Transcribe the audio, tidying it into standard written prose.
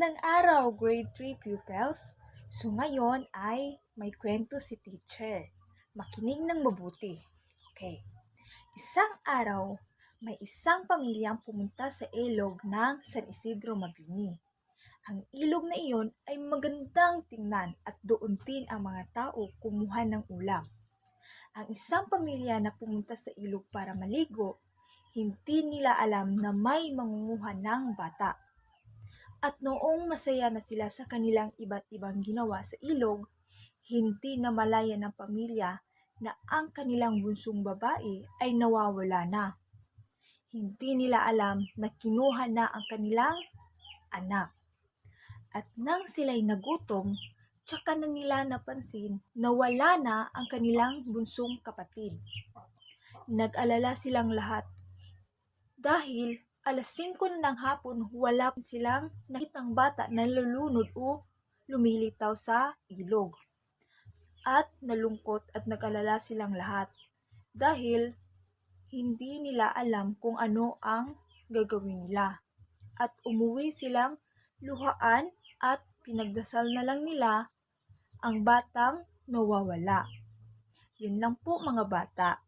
Magandang araw, grade 3 pupils. So ngayon ay may kwento si teacher. Makinig ng mabuti. Okay. Isang araw, may isang pamilyang pumunta sa ilog ng San Isidro Mabini. Ang ilog na iyon ay magandang tingnan at doon din ang mga tao kumuha ng ulam. Ang isang pamilya na pumunta sa ilog para maligo, hindi nila alam na may mangunguha ng bata. At noong masaya na sila sa kanilang iba't ibang ginawa sa ilog, hindi na malaya ng pamilya na ang kanilang bunsong babae ay nawawala na. Hindi nila alam na kinuha na ang kanilang anak. At nang sila'y nagutom, tsaka na nila napansin na wala na ang kanilang bunsong kapatid. Nag-alala silang lahat dahil alas 5 na ng hapon, wala silang nakitang bata na nalulunod o lumilitaw sa ilog. At nalungkot at nag-alala silang lahat dahil hindi nila alam kung ano ang gagawin nila. At umuwi silang luhaan at pinagdasal na lang nila ang batang nawawala. Yun lang po mga bata.